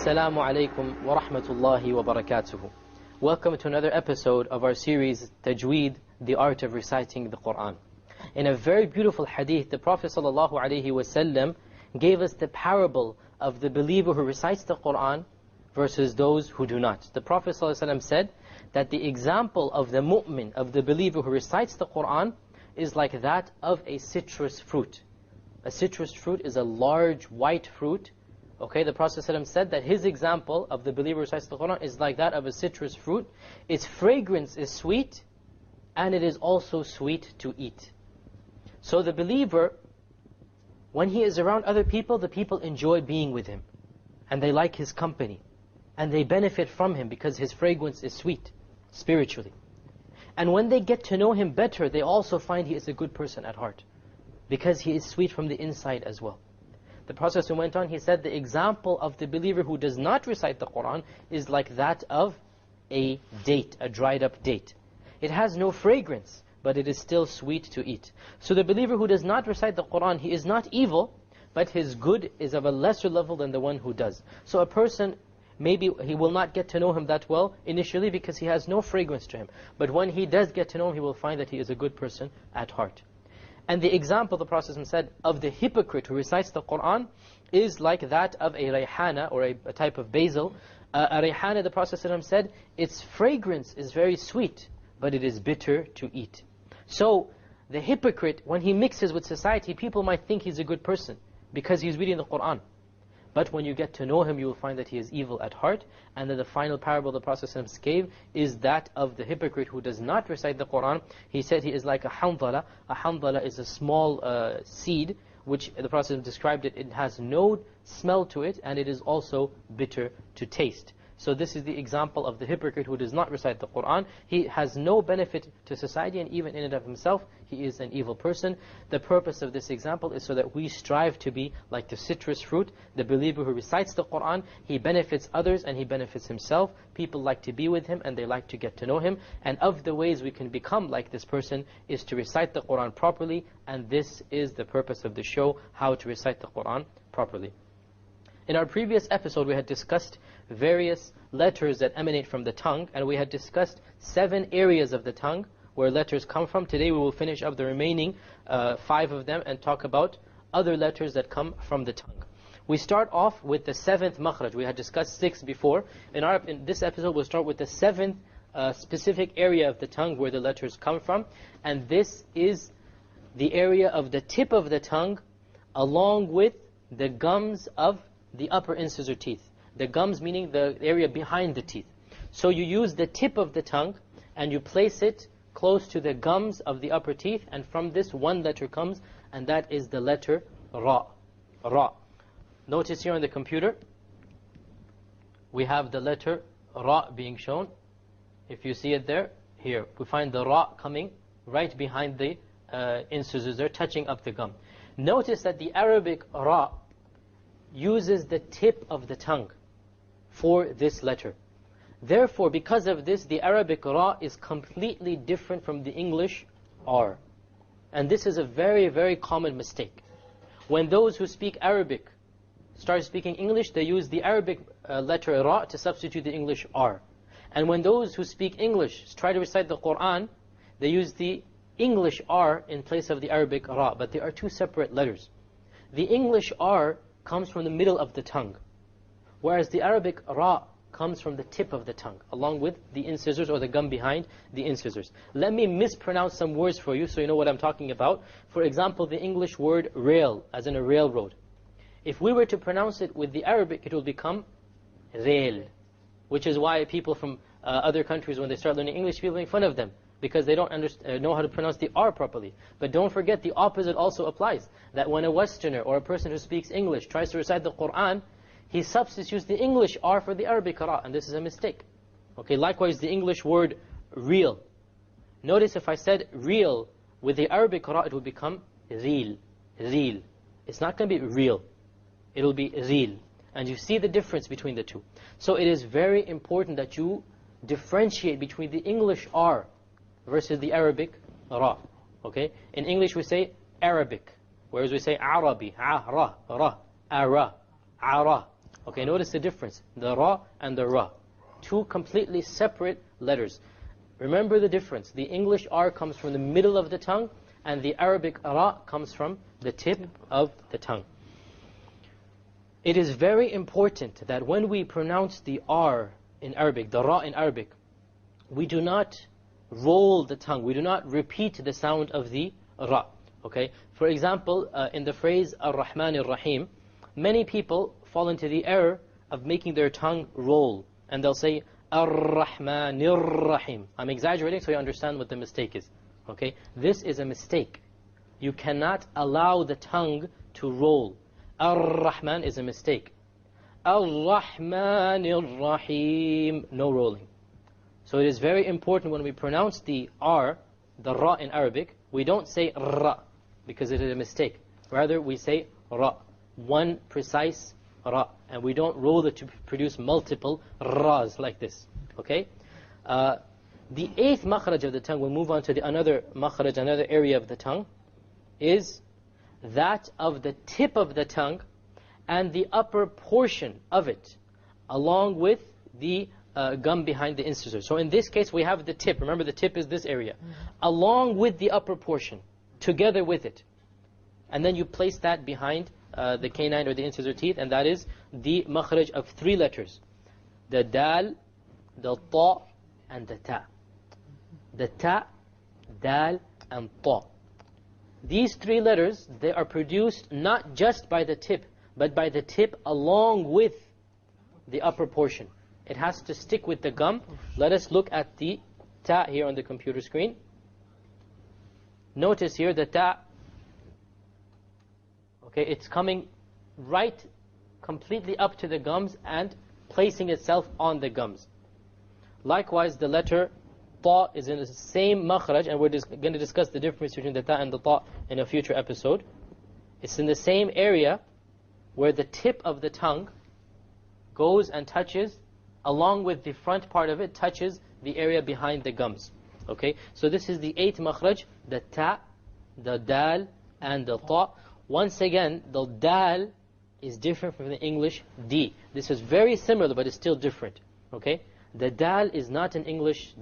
Assalamu alaikum wa rahmatullahi wa barakatuhu. Welcome to another episode of our series Tajweed, the art of reciting the Quran. In a very beautiful hadith, the Prophet ﷺ gave us the parable of the believer who recites the Quran versus those who do not. The Prophet ﷺ said that the example of the mu'min, of the believer who recites the Quran, is like that of a citrus fruit. A citrus fruit is a large white fruit. Okay, the Prophet ﷺ said that his example of the believer who recites the Quran is like that of a citrus fruit. Its fragrance is sweet, and it is also sweet to eat. So the believer, when he is around other people, the people enjoy being with him. And they like his company. And they benefit from him because his fragrance is sweet, spiritually. And when they get to know him better, they also find he is a good person at heart. Because he is sweet from the inside as well. The Prophet went on, he said, the example of the believer who does not recite the Quran is like that of a date, a dried up date. It has no fragrance, but it is still sweet to eat. So the believer who does not recite the Quran, he is not evil, but his good is of a lesser level than the one who does. So a person, maybe he will not get to know him that well initially because he has no fragrance to him. But when he does get to know him, he will find that he is a good person at heart. And the example, the Prophet said, of the hypocrite who recites the Quran is like that of a rayhana, or a type of basil. A rayhana, the Prophet said, its fragrance is very sweet, but it is bitter to eat. So the hypocrite, when he mixes with society, people might think he's a good person because he's reading the Quran. But when you get to know him, you will find that he is evil at heart. And then the final parable the Prophet ﷺ gave is that of the hypocrite who does not recite the Quran. He said he is like a handala. A handala is a small seed, which the Prophet ﷺ described it. It has no smell to it, and it is also bitter to taste. So this is the example of the hypocrite who does not recite the Quran. He has no benefit to society, and even in and of himself, he is an evil person. The purpose of this example is so that we strive to be like the citrus fruit. The believer who recites the Quran, he benefits others and he benefits himself. People like to be with him and they like to get to know him. And of the ways we can become like this person is to recite the Quran properly. And this is the purpose of the show, how to recite the Quran properly. In our previous episode, we had discussed various letters that emanate from the tongue, and we had discussed 7 areas of the tongue where letters come from. Today we will finish up the remaining 5 of them and talk about other letters that come from the tongue. We start off with the 7th makhraj. We had discussed 6 before. In this episode, we'll start with the 7th specific area of the tongue where the letters come from, and this is the area of the tip of the tongue along with the gums of the upper incisor teeth. The gums meaning the area behind the teeth. So you use the tip of the tongue and you place it close to the gums of the upper teeth, and from this one letter comes, and that is the letter Ra. Ra. Notice here on the computer, we have the letter Ra being shown. If you see it there, here, we find the Ra coming right behind the incisors there, touching up the gum. Notice that the Arabic Ra uses the tip of the tongue for this letter. Therefore, because of this, the Arabic Ra is completely different from the English R. And this is a very, very common mistake. When those who speak Arabic start speaking English, they use the Arabic letter Ra to substitute the English R. And when those who speak English try to recite the Quran, they use the English R in place of the Arabic Ra. But they are 2 separate letters. The English R comes from the middle of the tongue, whereas the Arabic Ra comes from the tip of the tongue, along with the incisors or the gum behind the incisors. Let me mispronounce some words for you so you know what I'm talking about. For example, the English word rail, as in a railroad. If we were to pronounce it with the Arabic, it will become rail, which is why people from other countries, when they start learning English, people make fun of them, because they don't know how to pronounce the R properly. But don't forget, the opposite also applies. That when a Westerner or a person who speaks English tries to recite the Quran, he substitutes the English R for the Arabic Ra, and this is a mistake. Okay, likewise the English word real. Notice if I said real with the Arabic Ra, it will become real. Real. It's not going to be real. It will be real. And you see the difference between the two. So it is very important that you differentiate between the English R versus the Arabic Ra. Okay? In English we say Arabic, whereas we say Arabi, Ra, Ra, Ara, Ara. Okay, notice the difference. The ra and the ra. Two completely separate letters. Remember the difference. The English R comes from the middle of the tongue, and the Arabic ra comes from the tip of the tongue. It is very important that when we pronounce the R in Arabic, the ra in Arabic, we do not roll the tongue. We do not repeat the sound of the ra. Okay? For example, in the phrase Ar-Rahman Ar-Rahim, many people fall into the error of making their tongue roll. And they'll say, Ar-Rahman Ar-Rahim. I'm exaggerating so you understand what the mistake is. Okay? This is a mistake. You cannot allow the tongue to roll. Ar-Rahman is a mistake. Ar-Rahman Ar-Rahim. No rolling. So it is very important when we pronounce the R, the ra in Arabic, we don't say ra, because it is a mistake. Rather, we say ra. One precise ra. And we don't roll it to produce multiple ras like this. Okay? The eighth makhraj of the tongue, we'll move on to another makhraj, another area of the tongue, is that of the tip of the tongue and the upper portion of it, along with the gum behind the incisor. So in this case, we have the tip. Remember, the tip is this area. Along with the upper portion, together with it. And then you place that behind the canine or the incisor teeth, and that is the makhraj of three letters. The dal, the ta, and the ta. The ta, dal, and ta. These three letters, they are produced not just by the tip, but by the tip along with the upper portion. It has to stick with the gum. Let us look at the ta here on the computer screen. Notice here the ta, okay, it's coming right completely up to the gums and placing itself on the gums. Likewise, the letter ta is in the same makhraj, and we're going to discuss the difference between the ta and the ta in a future episode. It's in the same area where the tip of the tongue goes and touches, along with the front part of it, touches the area behind the gums. Okay, so this is the eighth makhraj, the ta, the dal, and the ta. Once again, the dal is different from the English D. This is very similar, but it's still different. Okay, the dal is not an English